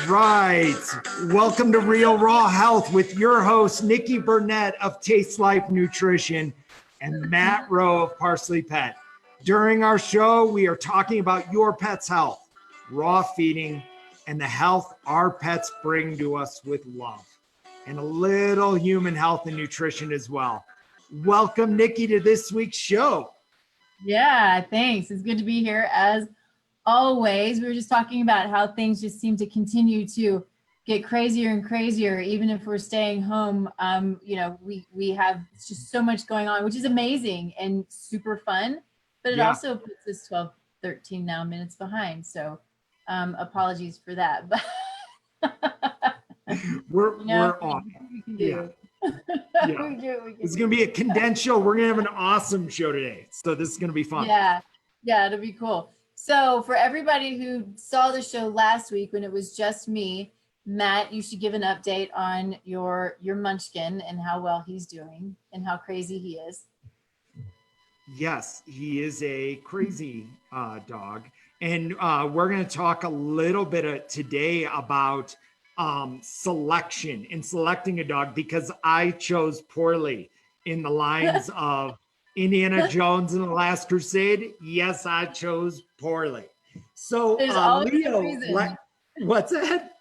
right. Welcome to Real Raw Health with your host, Nikki Burnett of Taste Life Nutrition and Matt Rowe of Parsley Pet. During our show, we are talking about your pet's health, raw feeding, and the health our pets bring to us with love, and a little human health and nutrition as well. Welcome, Nikki, to this week's show. Yeah, thanks. It's good to be here as always. We were just talking about how things just seem to continue to get crazier and crazier, even if we're staying home. We have just so much going on, which is amazing and super fun, but it also puts us 12, 13 now minutes behind. So apologies for that. But we're on. Yeah. It's going to be a condensed show. We're going to have an awesome show today. So this is going to be fun. Yeah, it'll be cool. So for everybody who saw the show last week when it was just me, Matt, you should give an update on your Munchkin and how well he's doing and how crazy he is. Yes, he is a crazy dog. And we're going to talk a little bit today about selection and selecting a dog, because I chose poorly in the lines of Indiana Jones and the Last Crusade. Yes, I chose poorly. So Leo, what's that?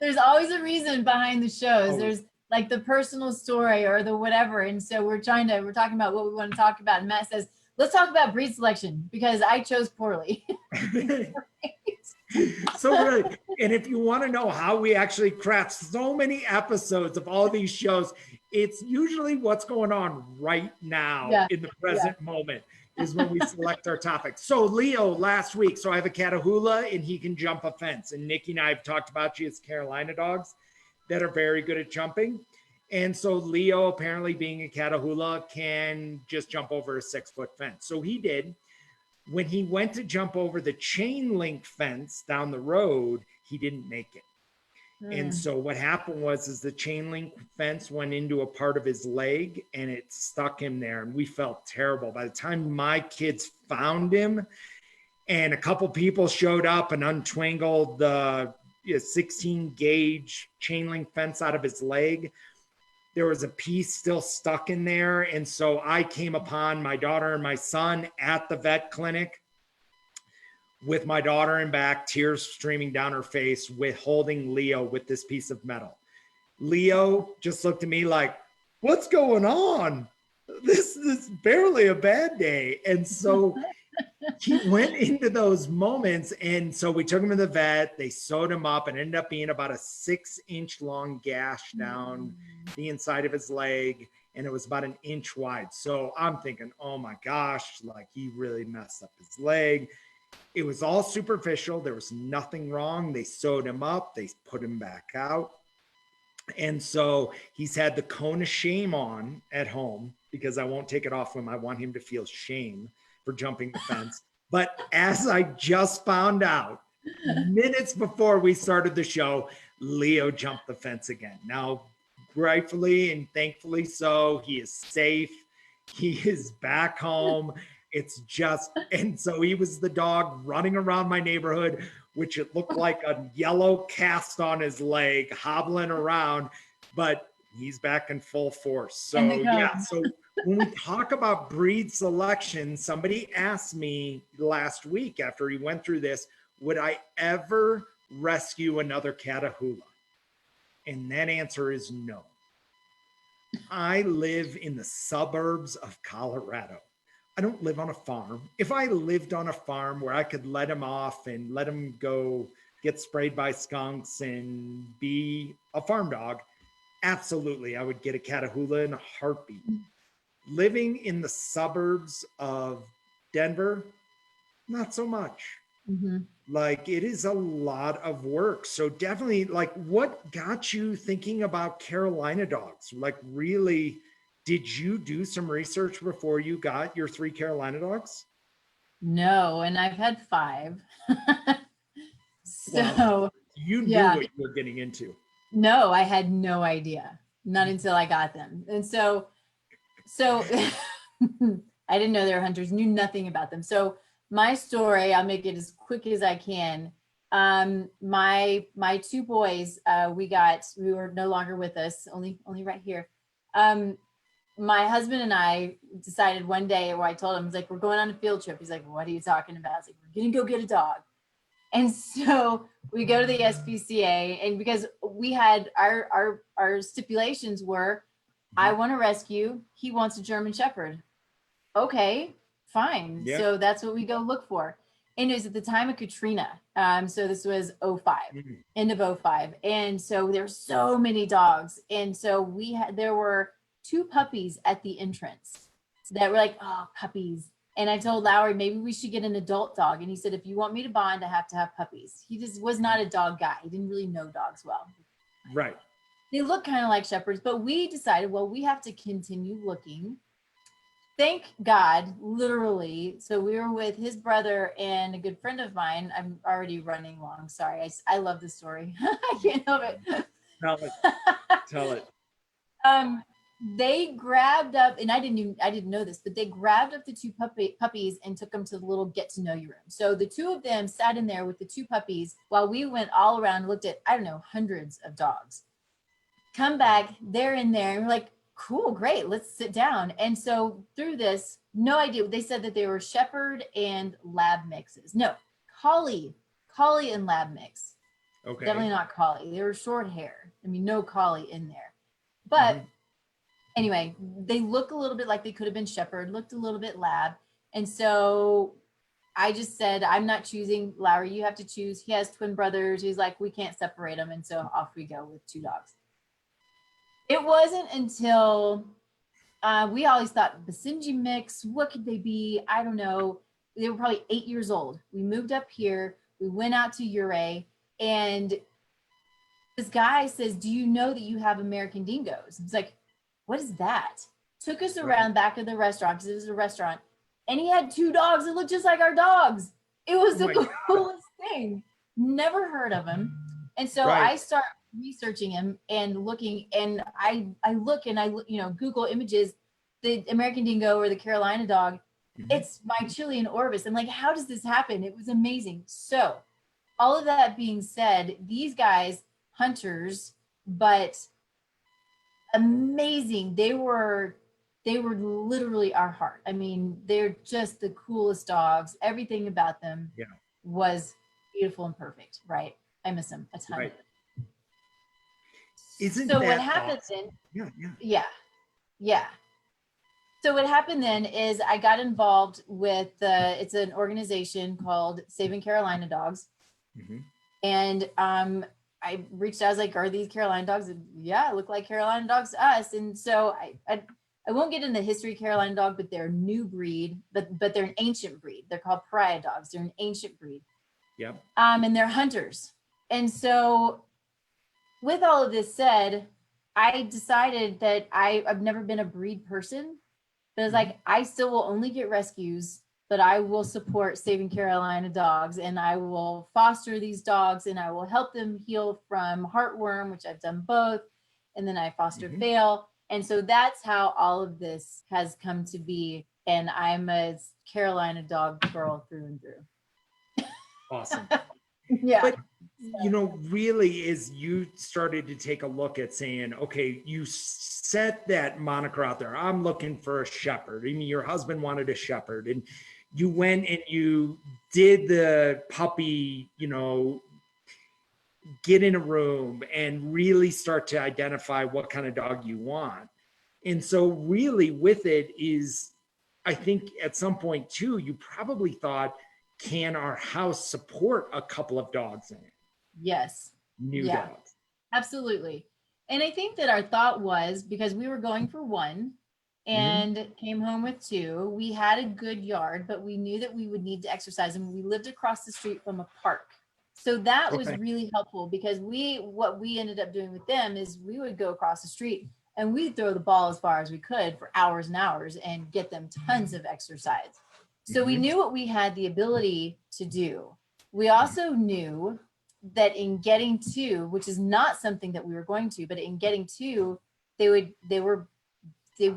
There's always a reason behind the shows. There's like the personal story or the whatever. And so we're talking about what we want to talk about. And Matt says, let's talk about breed selection because I chose poorly. So good. And if you want to know how we actually craft so many episodes of all these shows, it's usually what's going on right now in the present moment is when we select our topics. So Leo, last week, so I have a Catahoula and he can jump a fence. And Nikki and I have talked about she has Carolina dogs that are very good at jumping. And so Leo, apparently being a Catahoula, can just jump over a 6-foot fence. So he did. When he went to jump over the chain link fence down the road, he didn't make it. And so what happened was the chain link fence went into a part of his leg and it stuck him there. And we felt terrible. By the time my kids found him and a couple people showed up and untwangled the 16 gauge chain link fence out of his leg, there was a piece still stuck in there. And so I came upon my daughter and my son at the vet clinic with my daughter in back, tears streaming down her face, with holding Leo with this piece of metal. Leo just looked at me like, what's going on? This is barely a bad day. And so he went into those moments. And so we took him to the vet, they sewed him up, and ended up being about a 6-inch long gash down the inside of his leg. And it was about an inch wide. So I'm thinking, oh my gosh, like he really messed up his leg. It was all superficial. There was nothing wrong. They sewed him up. They put him back out. And so he's had the cone of shame on at home because I won't take it off him. I want him to feel shame for jumping the fence. But as I just found out, minutes before we started the show, Leo jumped the fence again. Now, rightfully and thankfully so, he is safe. He is back home. It's just, and so he was the dog running around my neighborhood, which it looked like a yellow cast on his leg, hobbling around, but he's back in full force. So yeah, so when we talk about breed selection, somebody asked me last week after he went through this, would I ever rescue another Catahoula? And that answer is no. I live in the suburbs of Colorado. I don't live on a farm. If I lived on a farm where I could let him off and let him go get sprayed by skunks and be a farm dog, absolutely, I would get a Catahoula in a heartbeat. Living in the suburbs of Denver, not so much. Like, it is a lot of work. So definitely, like, what got you thinking about Carolina dogs? Like, really, did you do some research before you got your 3 Carolina dogs? No, and I've had 5. So you knew what you were getting into. No, I had no idea. Not until I got them. And so I didn't know they were hunters, knew nothing about them. So my story, I'll make it as quick as I can. My two boys, we were no longer with us, only right here. My husband and I decided one day, where I told him, I was like, we're going on a field trip. He's like, what are you talking about? I was like, we're gonna go get a dog. And so we go to the SPCA, and because we had our stipulations were, I want a rescue, he wants a German Shepherd. Okay, fine. Yeah. So that's what we go look for. And it was at the time of Katrina. So this was 05, end of 05. And so there were so many dogs. And so there were 2 puppies at the entrance that were like, oh, puppies. And I told Lowry, maybe we should get an adult dog. And he said, if you want me to bond, I have to have puppies. He just was not a dog guy. He didn't really know dogs well. Right. They look kind of like shepherds, but we decided, well, we have to continue looking. Thank God, literally. So we were with his brother and a good friend of mine. I'm already running long. Sorry. I love this story. I can't help it. Tell it. They grabbed up, and I didn't know this, but they grabbed up the 2 puppies and took them to the little get to know you room. So the 2 of them sat in there with the 2 puppies while we went all around and looked at, I don't know, hundreds of dogs. Come back, they're in there, and we're like, cool, great, let's sit down. And so through this, no idea, they said that they were shepherd and lab mixes. No, collie and lab mix. Okay. Definitely not collie. They were short hair. I mean, no collie in there. But anyway, they look a little bit like they could have been shepherd, looked a little bit lab. And so I just said, I'm not choosing. Lowry, you have to choose. He has twin brothers. He's like, we can't separate them. And so off we go with 2 dogs. It wasn't until we always thought Basenji mix, what could they be? I don't know. They were probably 8 years old. We moved up here. We went out to Ouray, and this guy says, do you know that you have American dingoes? It's like, what is that? Took us around back of the restaurant, because it was a restaurant, and he had 2 dogs that looked just like our dogs. It was the coolest thing. Never heard of him. And so I start researching him and looking, and I look, Google images, the American dingo or the Carolina dog. It's my Chilean Orvis. I'm like, how does this happen? It was amazing. So all of that being said, these guys, hunters, but amazing. They were literally our heart. I mean, they're just the coolest dogs. Everything about them was beautiful and perfect, right? I miss them a ton. Right. Isn't so that what happened awesome? then? Yeah. So what happened then is I got involved with it's an organization called Saving Carolina Dogs, and I reached out. I was like, "Are these Carolina dogs?" And, yeah, look like Carolina dogs to us. And so I won't get into the history of Carolina dog, but they're a new breed, but they're an ancient breed. They're called pariah dogs. They're an ancient breed. Yep. And they're hunters. And so with all of this said, I decided that I've never been a breed person, but it's like, I still will only get rescues, but I will support Saving Carolina Dogs, and I will foster these dogs, and I will help them heal from heartworm, which I've done both. And then I fostered Fail. And so that's how all of this has come to be. And I'm a Carolina dog girl through and through. Awesome. Yeah. But, really, as you started to take a look at saying, okay, you set that moniker out there, I'm looking for a shepherd. I mean, your husband wanted a shepherd, and you went and you did the puppy, get in a room and really start to identify what kind of dog you want. And so really with it is, I think at some point too, you probably thought, can our house support a couple of dogs in it? Yes. New dogs. Absolutely. And I think that our thought was, because we were going for 1 and came home with 2, we had a good yard, but we knew that we would need to exercise, and we lived across the street from a park. So that was really helpful, because what we ended up doing with them is we would go across the street and we'd throw the ball as far as we could for hours and hours and get them tons of exercise. So we knew what we had the ability to do. We also knew that in getting 2, which is not something that we were going to, but in getting 2, they would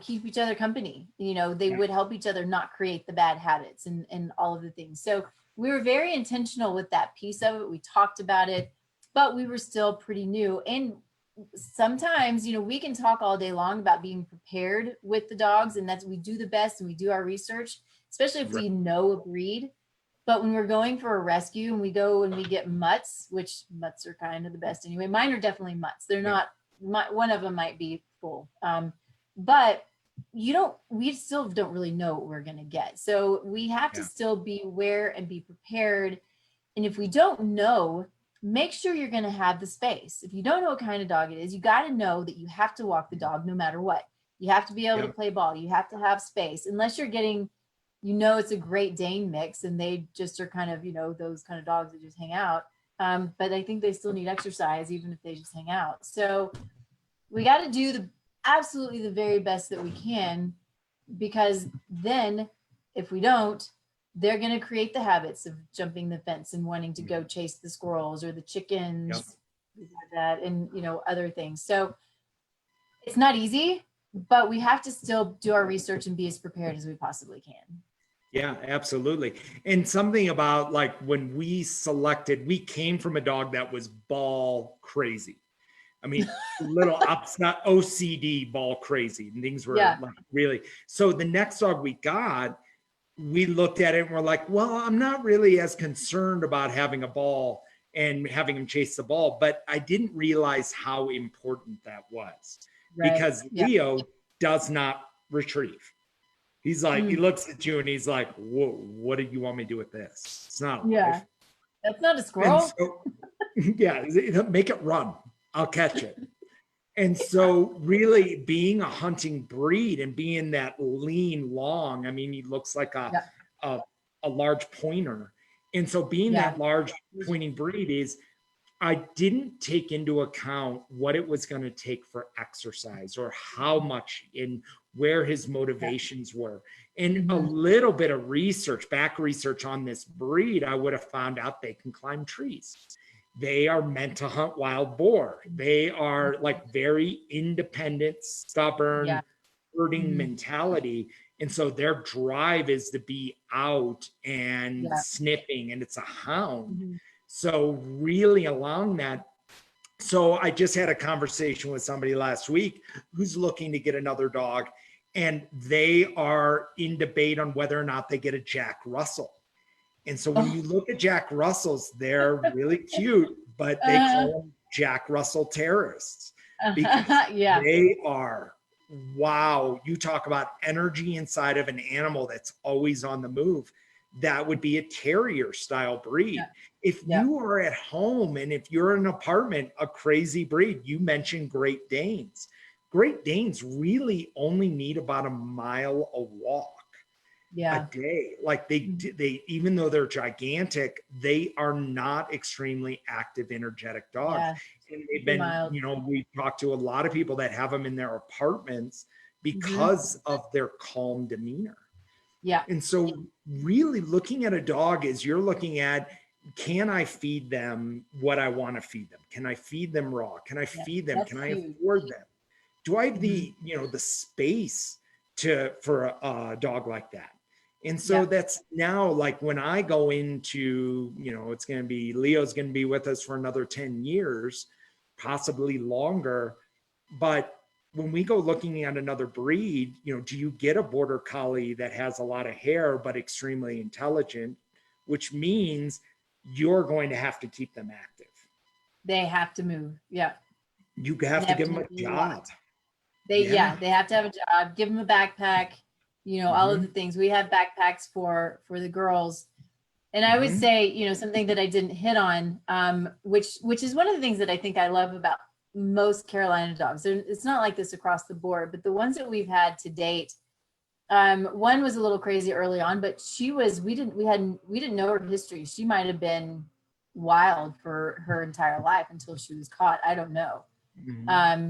keep each other company. They would help each other not create the bad habits and all of the things. So we were very intentional with that piece of it. We talked about it, but we were still pretty new. And sometimes, you know, we can talk all day long about being prepared with the dogs, and we do the best and we do our research, especially if we know a breed. But when we're going for a rescue and we go and we get mutts, which mutts are kind of the best anyway. Mine are definitely mutts. They're not, one of them might be full. But we still don't really know what we're going to get. So we have to still be aware and be prepared. And if we don't know, make sure you're going to have the space. If you don't know what kind of dog it is, you got to know that you have to walk the dog no matter what. You have to be able to play ball. You have to have space, unless you're getting, you know, it's a Great Dane mix and they just are kind of, you know, those kind of dogs that just hang out. But I think they still need exercise, even if they just hang out. So we got to do absolutely the very best that we can, because then if we don't, they're going to create the habits of jumping the fence and wanting to go chase the squirrels or the chickens, that, and, you know, other things. So it's not easy, but we have to still do our research and be as prepared as we possibly can. Yeah, absolutely. And something about, like, when we came from a dog that was ball crazy. I mean, little upset, OCD, ball crazy, and things were like really. So the next dog we got, we looked at it and we're like, well, I'm not really as concerned about having a ball and having him chase the ball, but I didn't realize how important that was, because Leo does not retrieve. He's like, he looks at you and he's like, whoa, what do you want me to do with this? It's not alive. That's not a squirrel. So, make it run. I'll catch it. And so really being a hunting breed and being that lean, long, I mean, he looks like a large pointer. And so being that large pointing breed is, I didn't take into account what it was going to take for exercise or how much and where his motivations were. And a little bit of back research on this breed, I would have found out they can climb trees. They are meant to hunt wild boar. They are like very independent, stubborn, herding mentality. And so their drive is to be out and sniffing, and it's a hound. So really along that. So I just had a conversation with somebody last week who's looking to get another dog, and they are in debate on whether or not they get a Jack Russell. And so when you look at Jack Russells, they're really cute, but they call them Jack Russell terrorists, because they are, wow, you talk about energy inside of an animal that's always on the move. That would be a terrier style breed. If you are at home and if you're in an apartment, a crazy breed, you mentioned Great Danes. Great Danes really only need about a mile a walk a day. Like they, even though they're gigantic, they are not extremely active, energetic dogs. And they've been, you know, we talked to a lot of people that have them in their apartments because of their calm demeanor. And so really looking at a dog is, you're looking at, can I feed them what I want to feed them? Can I feed them raw? Can I feed them? Can I afford them? Do I have the, you know, the space for a dog like that? And so that's now, like, when I go into, you know, it's going to be, Leo's going to be with us for another 10 years, possibly longer. But when we go looking at another breed, you know, do you get a border collie that has a lot of hair, but extremely intelligent, which means you're going to have to keep them active. They have to move. You have to give them a job. They have to have a job, give them a backpack, you know, all of the things. We have backpacks for the girls. And I would say, you know, something that I didn't hit on, which is one of the things that I think I love about most Carolina dogs. It's not like this across the board, but the ones that we've had to date, one was a little crazy early on, but we didn't know her history. She might have been wild for her entire life until she was caught. I don't know.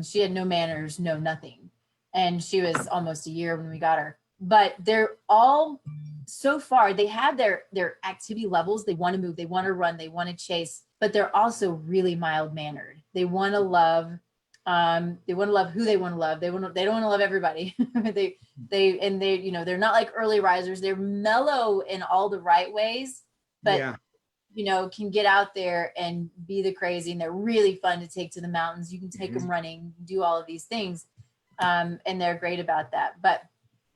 She had no manners, no nothing. And she was almost a year when we got her. But they're all, so far, they have their activity levels. They want to move, they want to run, they want to chase, but they're also really mild mannered. They want to love who they want to love. They don't want to love everybody. they you know, they're not like early risers. They're mellow in all the right ways, but yeah. Can get out there and be the crazy, and they're really fun to take to the mountains. You can take them running, do all of these things. And they're great about that. But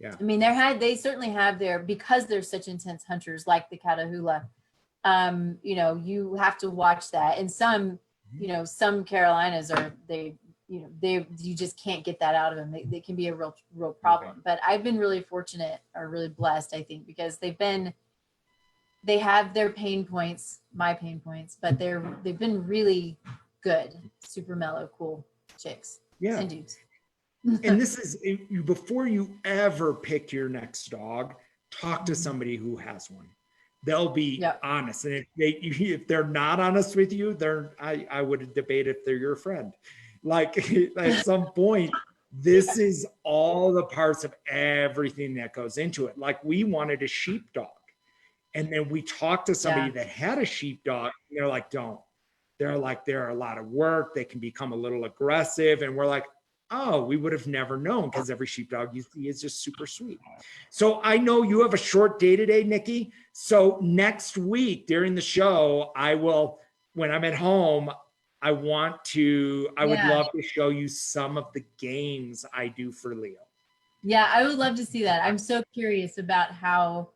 yeah, I mean, they certainly have because they're such intense hunters like the Catahoula, you have to watch that. And some Carolinas you just can't get that out of them. They can be a real problem. But I've been really fortunate, or really blessed, I think, because they have their pain points, my pain points, but they've been really good, super mellow, cool chicks and dudes. And this is, before you ever pick your next dog, talk to somebody who has one. They'll be honest. And if they're not honest with you, I would debate if they're your friend. Like at some point, this is all the parts of everything that goes into it. Like we wanted a sheepdog. And then we talked to somebody that had a sheepdog, and they're like, don't. They're like, they're a lot of work. They can become a little aggressive. And we're like, oh, we would have never known, because every sheepdog you see is just super sweet. So I know you have a short day today, Nikki. So next week during the show, when I'm at home, I would love to show you some of the games I do for Leo. Yeah, I would love to see that. I'm so curious about how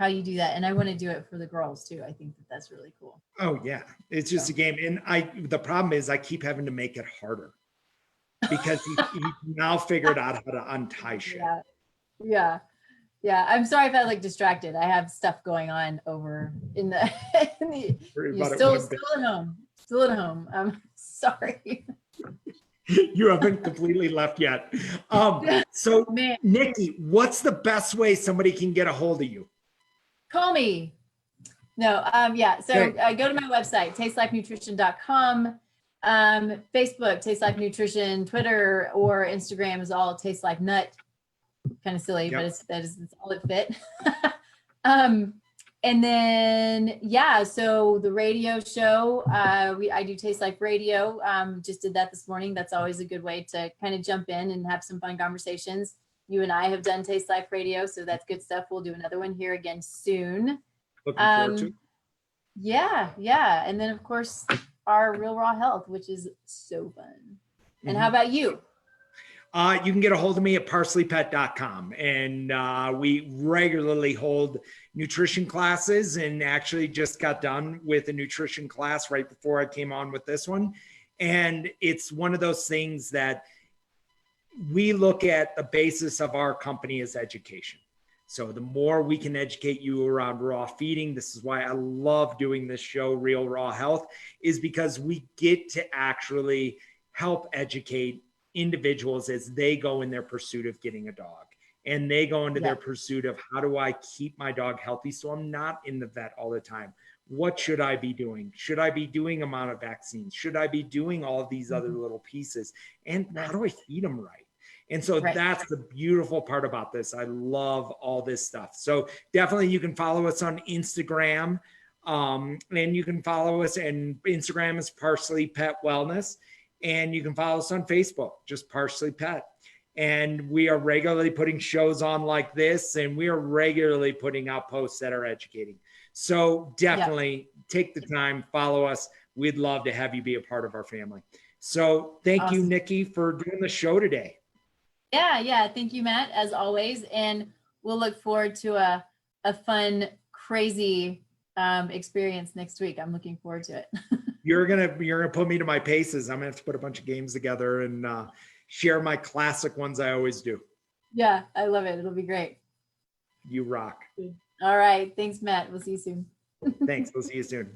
you do that. And I want to do it for the girls too. I think that's really cool. Oh yeah. It's just a game. And the problem is I keep having to make it harder, because he now figured out how to untie shit. Yeah. I'm sorry if I distracted. I have stuff going on over in the, still at home. I'm sorry. You haven't completely left yet. So Nikki, what's the best way somebody can get a hold of you? Call me. No, So go to my website, tastelifenutrition.com. Facebook, Taste Life Nutrition. Twitter or Instagram is all Taste Life Nut. Kind of silly, but it's all it fit. And then so the radio show, I do Taste Life Radio. Just did that this morning. That's always a good way to kind of jump in and have some fun conversations. You and I have done Taste Life Radio, so that's good stuff. We'll do another one here again soon. Looking forward to it. Yeah. And then of course our Real Raw Health, which is so fun. And how about you? You can get a hold of me at parsleypet.com. And we regularly hold nutrition classes, and actually just got done with a nutrition class right before I came on with this one. And it's one of those things that we look at, the basis of our company is education. So the more we can educate you around raw feeding, this is why I love doing this show, Real Raw Health, is because we get to actually help educate individuals as they go in their pursuit of getting a dog, and they go into their pursuit of, how do I keep my dog healthy so I'm not in the vet all the time? What should I be doing? Should I be doing amount of vaccines? Should I be doing all of these other little pieces? And how do I feed them right? And so that's the beautiful part about this. I love all this stuff. So definitely you can follow us on Instagram. And you can follow us, and Instagram is Parsley Pet Wellness. And you can follow us on Facebook, just Parsley Pet. And we are regularly putting shows on like this, and we are regularly putting out posts that are educating. So definitely take the time, follow us. We'd love to have you be a part of our family. So thank you, Nikki, for doing the show today. Yeah. Thank you, Matt, as always. And we'll look forward to a fun, crazy experience next week. I'm looking forward to it. You're gonna put me to my paces. I'm gonna have to put a bunch of games together and share my classic ones I always do. Yeah, I love it. It'll be great. You rock. All right. Thanks, Matt. We'll see you soon. Thanks. We'll see you soon.